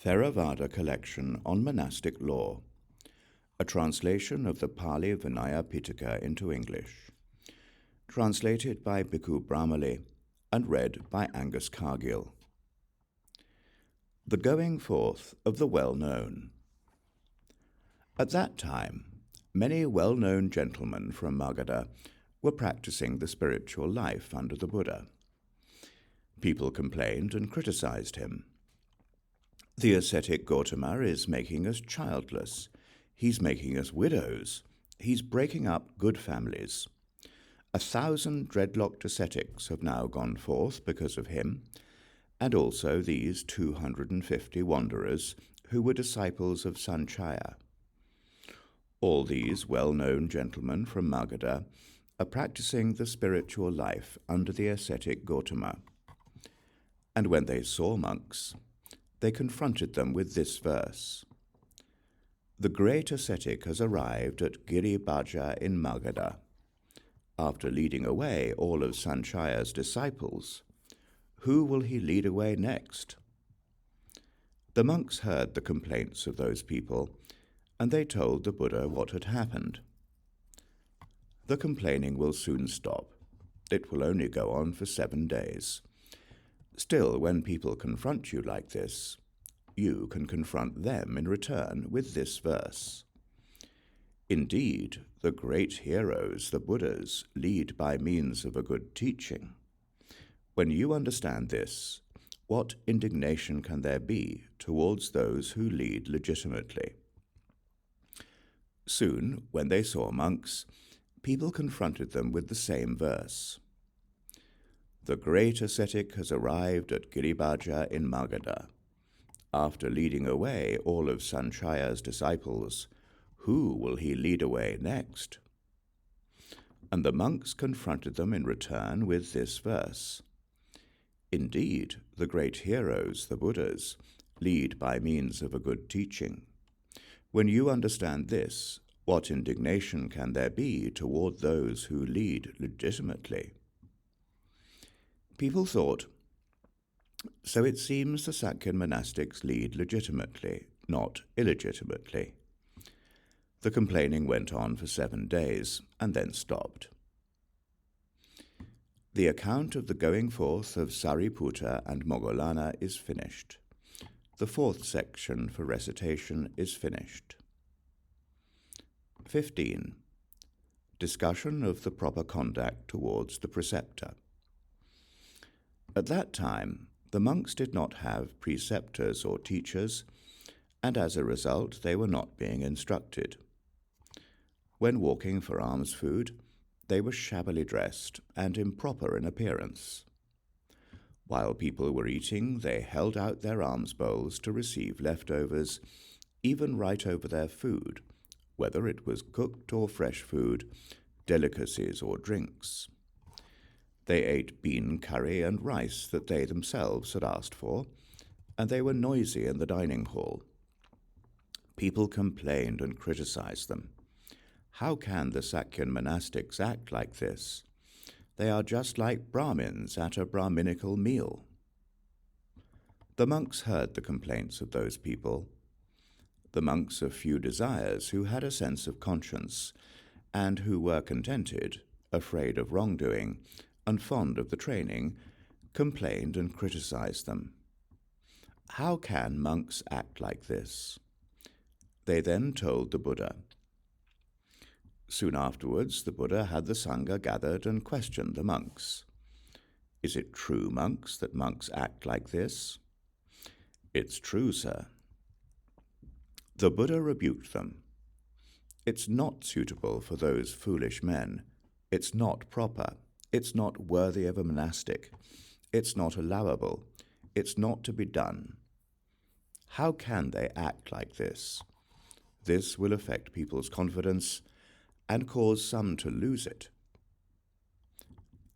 Theravada collection on monastic law, a translation of the Pali Vinaya Pitaka into English, translated by Bhikkhu Brahmali and read by Angus Cargill. The going forth of the well-known. At that time, many well-known gentlemen from Magadha were practicing the spiritual life under the Buddha. People complained and criticized him. The ascetic Gautama is making us childless. He's making us widows. He's breaking up good families. 1,000 dreadlocked ascetics have now gone forth because of him, and also these 250 wanderers who were disciples of Sanchaya. All these well-known gentlemen from Magadha are practicing the spiritual life under the ascetic Gautama. And when they saw monks, they confronted them with this verse. The great ascetic has arrived at Giribhaja in Magadha. After leading away all of Sanchaya's disciples, who will he lead away next? The monks heard the complaints of those people, and they told the Buddha what had happened. The complaining will soon stop. It will only go on for 7 days. Still, when people confront you like this, you can confront them in return with this verse. Indeed, the great heroes, the Buddhas, lead by means of a good teaching. When you understand this, what indignation can there be towards those who lead legitimately? Soon, when they saw monks, people confronted them with the same verse. The great ascetic has arrived at Giribhaja in Magadha. After leading away all of Sanchaya's disciples, who will he lead away next? And the monks confronted them in return with this verse. Indeed, the great heroes, the Buddhas, lead by means of a good teaching. When you understand this, what indignation can there be toward those who lead legitimately? People thought, so it seems the Sakyan monastics lead legitimately, not illegitimately. The complaining went on for 7 days and then stopped. The account of the going forth of Sariputta and Moggallana is finished. The 4th section for recitation is finished. 15. Discussion of the proper conduct towards the preceptor. At that time, the monks did not have preceptors or teachers, and as a result they were not being instructed. When walking for alms food, they were shabbily dressed and improper in appearance. While people were eating, they held out their alms bowls to receive leftovers, even right over their food, whether it was cooked or fresh food, delicacies or drinks. They ate bean curry and rice that they themselves had asked for, and they were noisy in the dining hall. People complained and criticized them. How can the Sakyan monastics act like this? They are just like Brahmins at a Brahminical meal. The monks heard the complaints of those people. The monks of few desires who had a sense of conscience, and who were contented, afraid of wrongdoing, and fond of the training, complained and criticized them. How can monks act like this? They then told the Buddha. Soon afterwards, the Buddha had the Sangha gathered and questioned the monks. Is it true, monks, that monks act like this? It's true, sir. The Buddha rebuked them. It's not suitable for those foolish men. It's not proper. It's not worthy of a monastic. It's not allowable. It's not to be done. How can they act like this? This will affect people's confidence and cause some to lose it.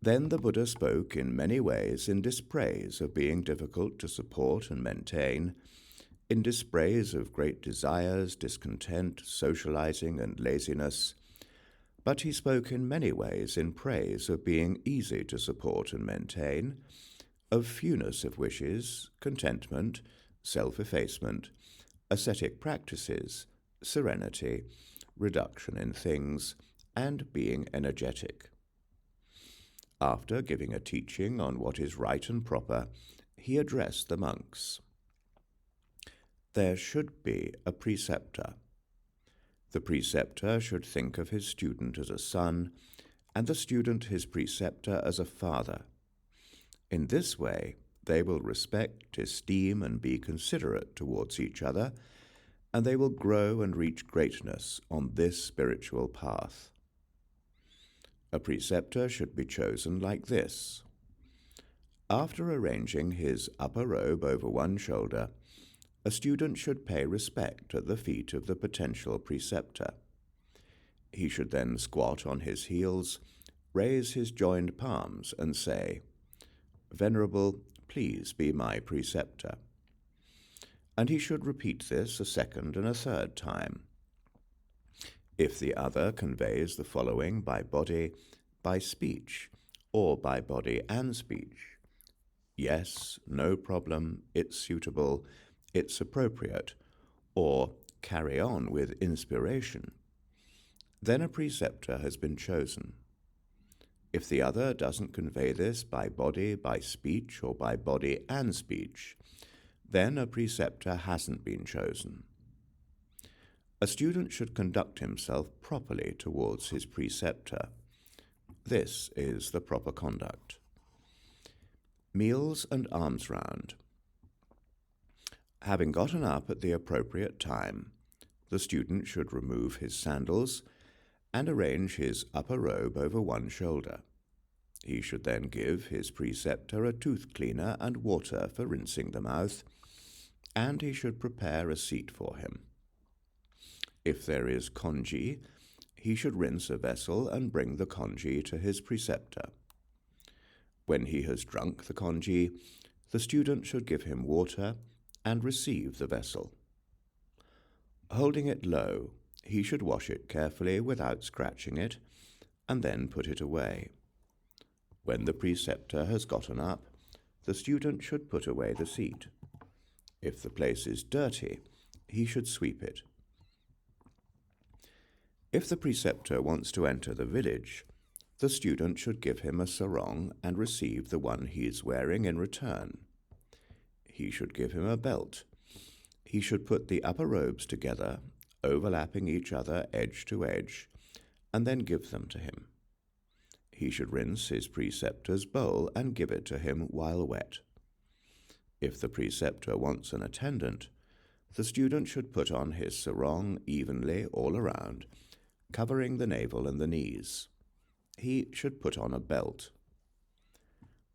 Then the Buddha spoke in many ways in dispraise of being difficult to support and maintain, in dispraise of great desires, discontent, socializing, and laziness, but he spoke in many ways in praise of being easy to support and maintain, of fewness of wishes, contentment, self-effacement, ascetic practices, serenity, reduction in things, and being energetic. After giving a teaching on what is right and proper, he addressed the monks. There should be a preceptor. The preceptor should think of his student as a son, and the student his preceptor as a father. In this way, they will respect, esteem, and be considerate towards each other, and they will grow and reach greatness on this spiritual path. A preceptor should be chosen like this. After arranging his upper robe over one shoulder, a student should pay respect at the feet of the potential preceptor. He should then squat on his heels, raise his joined palms, and say, "Venerable, please be my preceptor." And he should repeat this a second and a third time. If the other conveys the following by body, by speech, or by body and speech, "Yes, no problem, it's suitable, it's appropriate," or "carry on with inspiration," then a preceptor has been chosen. If the other doesn't convey this by body, by speech, or by body and speech, then a preceptor hasn't been chosen. A student should conduct himself properly towards his preceptor. This is the proper conduct. Meals and alms round. Having gotten up at the appropriate time, the student should remove his sandals and arrange his upper robe over one shoulder. He should then give his preceptor a tooth cleaner and water for rinsing the mouth, and he should prepare a seat for him. If there is congee, he should rinse a vessel and bring the congee to his preceptor. When he has drunk the congee, the student should give him water and receive the vessel. Holding it low, he should wash it carefully without scratching it, and then put it away. When the preceptor has gotten up, the student should put away the seat. If the place is dirty, he should sweep it. If the preceptor wants to enter the village, the student should give him a sarong and receive the one he is wearing in return. He should give him a belt. He should put the upper robes together, overlapping each other edge to edge, and then give them to him. He should rinse his preceptor's bowl and give it to him while wet. If the preceptor wants an attendant, the student should put on his sarong evenly all around, covering the navel and the knees. He should put on a belt.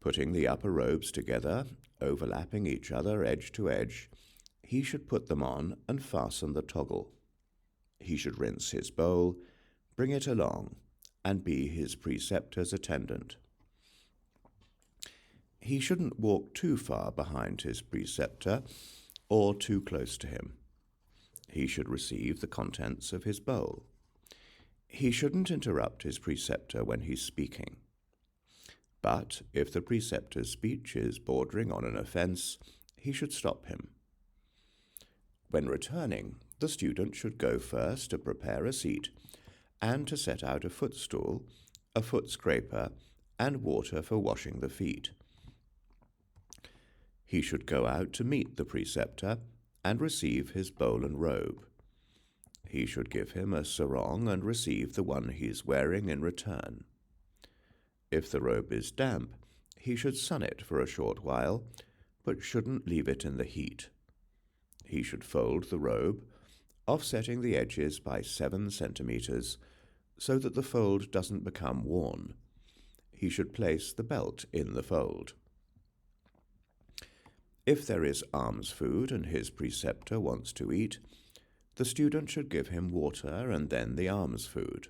Putting the upper robes together, overlapping each other edge to edge, he should put them on and fasten the toggle. He should rinse his bowl, bring it along, and be his preceptor's attendant. He shouldn't walk too far behind his preceptor or too close to him. He should receive the contents of his bowl. He shouldn't interrupt his preceptor when he's speaking. But if the preceptor's speech is bordering on an offense, he should stop him. When returning, the student should go first to prepare a seat and to set out a footstool, a foot scraper, and water for washing the feet. He should go out to meet the preceptor and receive his bowl and robe. He should give him a sarong and receive the one he is wearing in return. If the robe is damp, he should sun it for a short while, but shouldn't leave it in the heat. He should fold the robe, offsetting the edges by 7 centimeters, so that the fold doesn't become worn. He should place the belt in the fold. If there is alms food and his preceptor wants to eat, the student should give him water and then the alms food.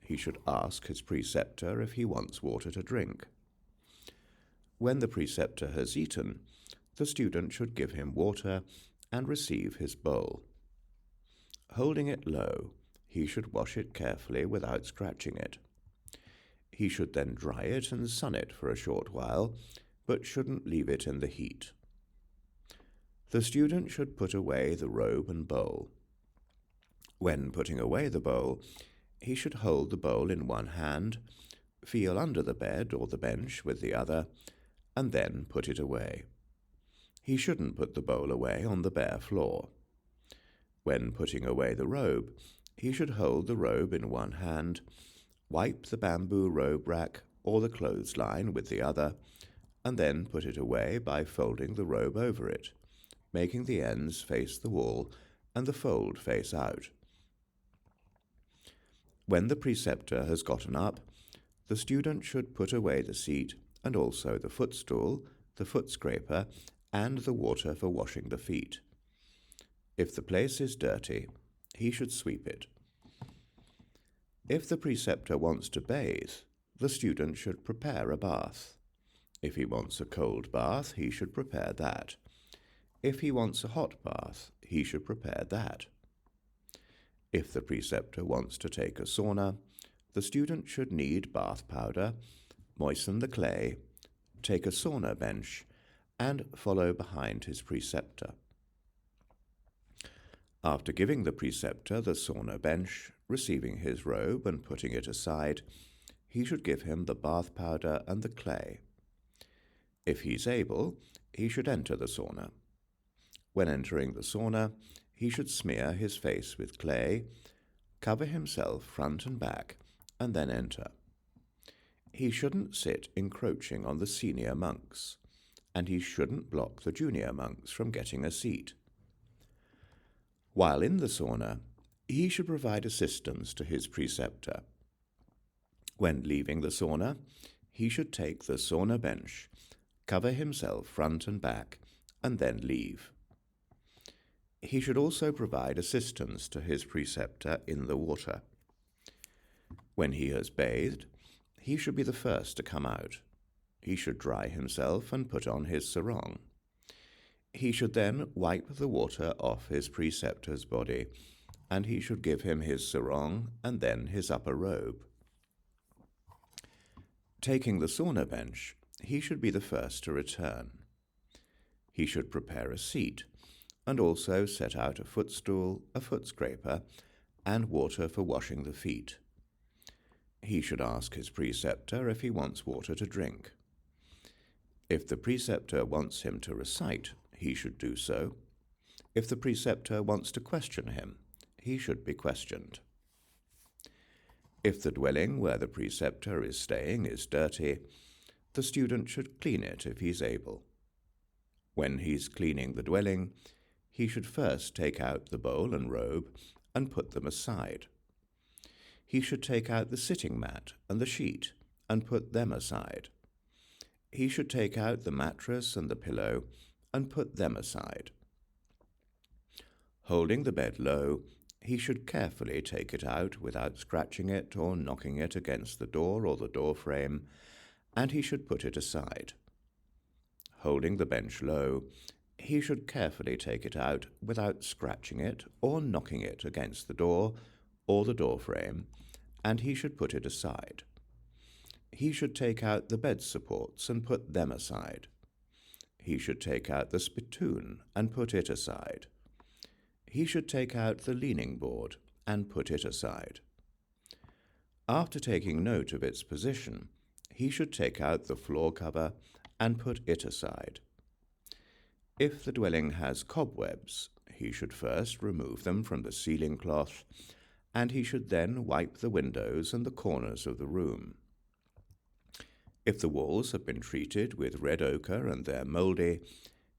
He should ask his preceptor if he wants water to drink. When the preceptor has eaten, the student should give him water and receive his bowl. Holding it low, he should wash it carefully without scratching it. He should then dry it and sun it for a short while, but shouldn't leave it in the heat. the student should put away the robe and bowl. When putting away the bowl, he should hold the bowl in one hand, feel under the bed or the bench with the other, and then put it away. He shouldn't put the bowl away on the bare floor. When putting away the robe, he should hold the robe in one hand, wipe the bamboo robe rack or the clothesline with the other, and then put it away by folding the robe over it, making the ends face the wall and the fold face out. When the preceptor has gotten up, the student should put away the seat and also the footstool, the foot scraper, and the water for washing the feet. If the place is dirty, he should sweep it. If the preceptor wants to bathe, the student should prepare a bath. If he wants a cold bath, he should prepare that. If he wants a hot bath, he should prepare that. If the preceptor wants to take a sauna, the student should knead bath powder, moisten the clay, take a sauna bench, and follow behind his preceptor. After giving the preceptor the sauna bench, receiving his robe and putting it aside, he should give him the bath powder and the clay. If he's able, he should enter the sauna. When entering the sauna, he should smear his face with clay, cover himself front and back, and then enter. He shouldn't sit encroaching on the senior monks, and he shouldn't block the junior monks from getting a seat. While in the sauna, he should provide assistance to his preceptor. When leaving the sauna, he should take the sauna bench, cover himself front and back, and then leave. He should also provide assistance to his preceptor in the water. When he has bathed, he should be the first to come out. He should dry himself and put on his sarong. He should then wipe the water off his preceptor's body, and he should give him his sarong and then his upper robe. Taking the sauna bench, he should be the first to return. He should prepare a seat, and also set out a footstool, a foot scraper, and water for washing the feet. He should ask his preceptor if he wants water to drink. If the preceptor wants him to recite, he should do so. If the preceptor wants to question him, he should be questioned. If the dwelling where the preceptor is staying is dirty, the student should clean it if he's able. When he's cleaning the dwelling, he should first take out the bowl and robe and put them aside. He should take out the sitting mat and the sheet and put them aside. He should take out the mattress and the pillow and put them aside. Holding the bed low, he should carefully take it out without scratching it or knocking it against the door or the door frame, and he should put it aside. Holding the bench low, he should carefully take it out without scratching it or knocking it against the door or the door frame, and he should put it aside. He should take out the bed supports and put them aside. He should take out the spittoon and put it aside. He should take out the leaning board and put it aside. After taking note of its position, he should take out the floor cover and put it aside. If the dwelling has cobwebs, he should first remove them from the ceiling cloth, and he should then wipe the windows and the corners of the room. If the walls have been treated with red ochre and they're mouldy,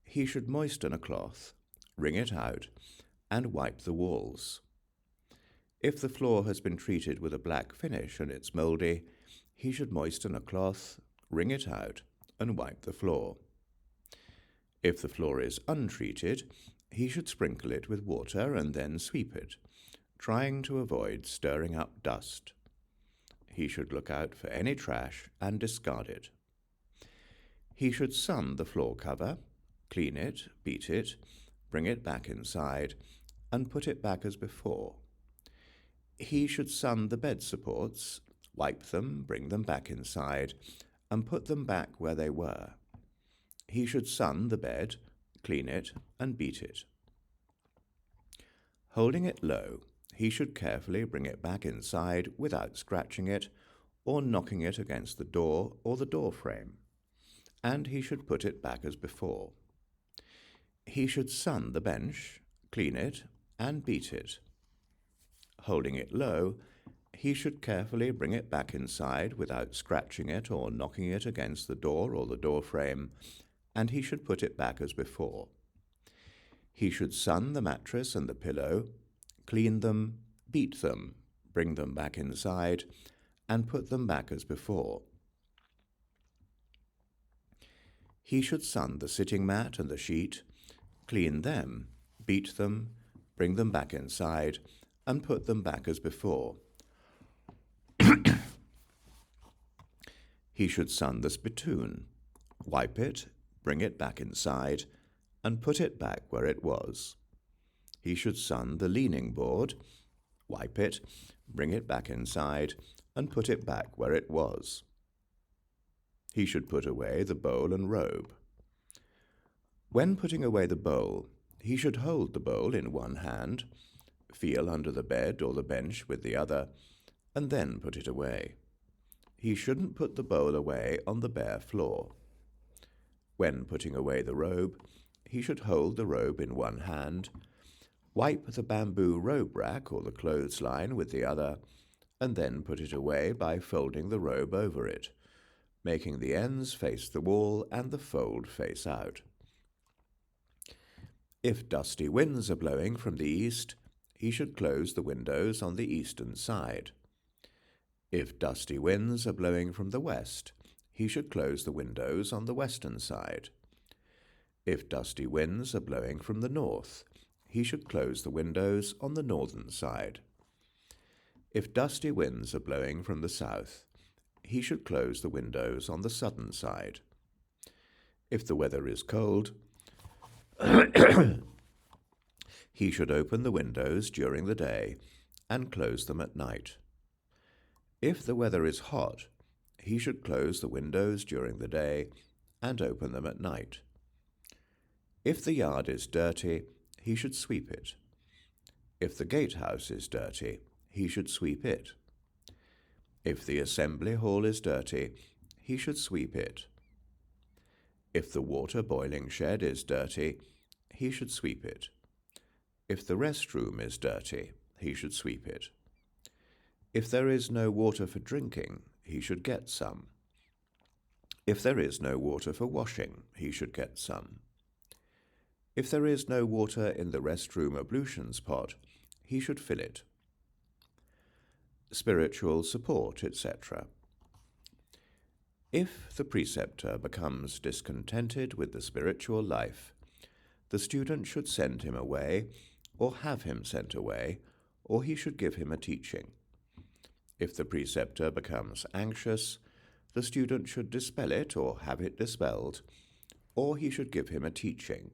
he should moisten a cloth, wring it out, and wipe the walls. If the floor has been treated with a black finish and it's mouldy, he should moisten a cloth, wring it out, and wipe the floor. If the floor is untreated, he should sprinkle it with water and then sweep it, trying to avoid stirring up dust. He should look out for any trash and discard it. He should sun the floor cover, clean it, beat it, bring it back inside, and put it back as before. He should sun the bed supports, wipe them, bring them back inside, and put them back where they were. He should sun the bed, clean it, and beat it. Holding it low, he should carefully bring it back inside without scratching it or knocking it against the door or the door frame, and he should put it back as before. He should sun the bench, clean it, and beat it. Holding it low, he should carefully bring it back inside without scratching it or knocking it against the door or the door frame, and he should put it back as before. He should sun the mattress and the pillow, clean them, beat them, bring them back inside, and put them back as before. He should sun the sitting mat and the sheet, clean them, beat them, bring them back inside, and put them back as before. He should sun the spittoon, wipe it, bring it back inside, and put it back where it was. He should sun the leaning board, wipe it, bring it back inside, and put it back where it was. He should put away the bowl and robe. When putting away the bowl, he should hold the bowl in one hand, feel under the bed or the bench with the other, and then put it away. He shouldn't put the bowl away on the bare floor. When putting away the robe, he should hold the robe in one hand, wipe the bamboo robe rack or the clothesline with the other, and then put it away by folding the robe over it, making the ends face the wall and the fold face out. If dusty winds are blowing from the east, he should close the windows on the eastern side. If dusty winds are blowing from the west, he should close the windows on the western side. If dusty winds are blowing from the north, he should close the windows on the northern side. If dusty winds are blowing from the south, he should close the windows on the southern side. If the weather is cold, he should open the windows during the day and close them at night. If the weather is hot, he should close the windows during the day and open them at night. If the yard is dirty, he should sweep it. If the gatehouse is dirty, he should sweep it. If the assembly hall is dirty, he should sweep it. If the water boiling shed is dirty, he should sweep it. If the restroom is dirty, he should sweep it. If there is no water for drinking, he should get some. If there is no water for washing, he should get some. If there is no water in the restroom ablutions pot, he should fill it. Spiritual support, etc. If the preceptor becomes discontented with the spiritual life, the student should send him away, or have him sent away, or he should give him a teaching. If the preceptor becomes anxious, the student should dispel it or have it dispelled, or he should give him a teaching.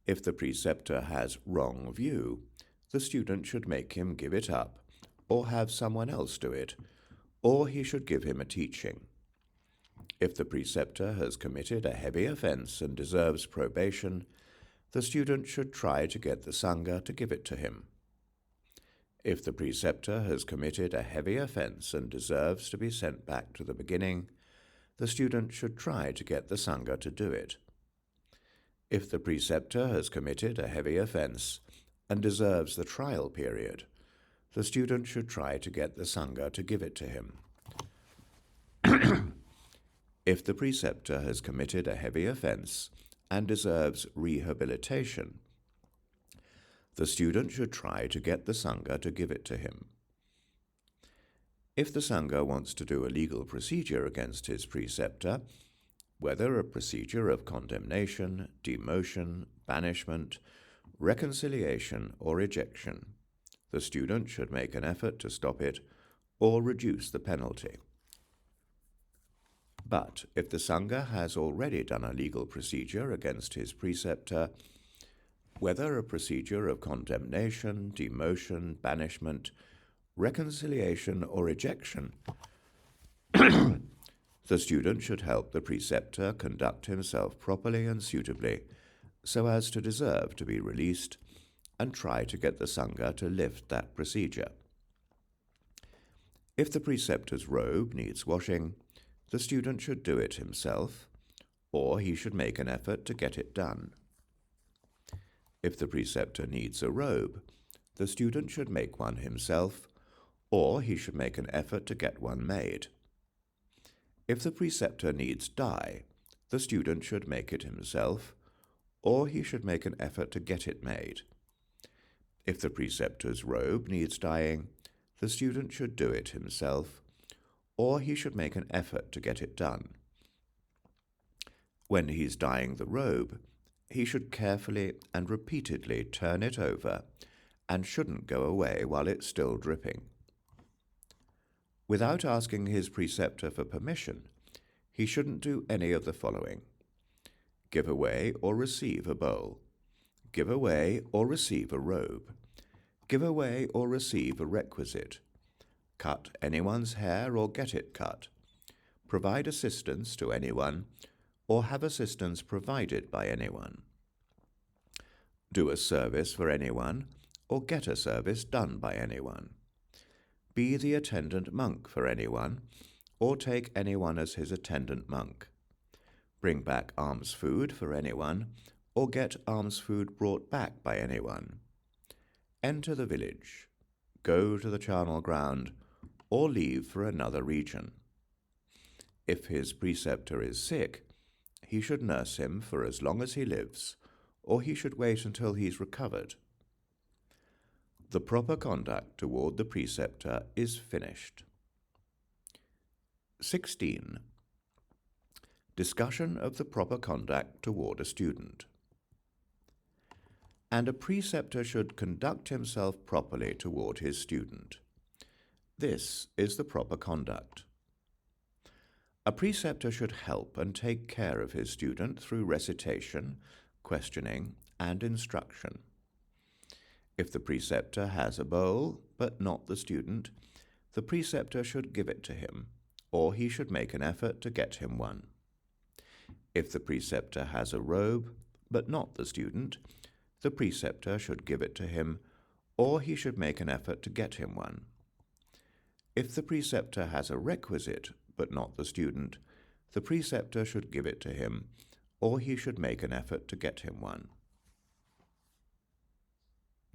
If the preceptor has wrong view, the student should make him give it up, or have someone else do it, or he should give him a teaching. If the preceptor has committed a heavy offense and deserves probation, the student should try to get the Sangha to give it to him. If the preceptor has committed a heavy offense and deserves to be sent back to the beginning, the student should try to get the Sangha to do it. If the preceptor has committed a heavy offense and deserves the trial period, the student should try to get the Sangha to give it to him. If the preceptor has committed a heavy offense and deserves rehabilitation, the student should try to get the Sangha to give it to him. If the Sangha wants to do a legal procedure against his preceptor, whether a procedure of condemnation, demotion, banishment, reconciliation, or ejection, the student should make an effort to stop it or reduce the penalty. But if the Sangha has already done a legal procedure against his preceptor, whether a procedure of condemnation, demotion, banishment, reconciliation, or ejection, The student should help the preceptor conduct himself properly and suitably so as to deserve to be released, and try to get the Sangha to lift that procedure. If the preceptor's robe needs washing, the student should do it himself, or he should make an effort to get it done. If the preceptor needs a robe, the student should make one himself, or he should make an effort to get one made. If the preceptor needs dye, the student should make it himself, or he should make an effort to get it made. If the preceptor's robe needs dyeing, the student should do it himself, or he should make an effort to get it done. When he's dyeing the robe, he should carefully and repeatedly turn it over and shouldn't go away while it's still dripping. Without asking his preceptor for permission, he shouldn't do any of the following: give away or receive a bowl, give away or receive a robe, give away or receive a requisite, cut anyone's hair or get it cut, provide assistance to anyone, or have assistance provided by anyone, do a service for anyone, or get a service done by anyone, be the attendant monk for anyone, or take anyone as his attendant monk, bring back alms food for anyone, or get alms food brought back by anyone, enter the village, go to the charnel ground, or leave for another region. If his preceptor is sick, he should nurse him for as long as he lives, or he should wait until he's recovered. The proper conduct toward the preceptor is finished. 16. Discussion of the proper conduct toward a student. And a preceptor should conduct himself properly toward his student. This is the proper conduct. A preceptor should help and take care of his student through recitation, questioning, and instruction. If the preceptor has a bowl, but not the student, the preceptor should give it to him, or he should make an effort to get him one. If the preceptor has a robe, but not the student, the preceptor should give it to him, or he should make an effort to get him one. If the preceptor has a requisite, but not the student, the preceptor should give it to him, or he should make an effort to get him one.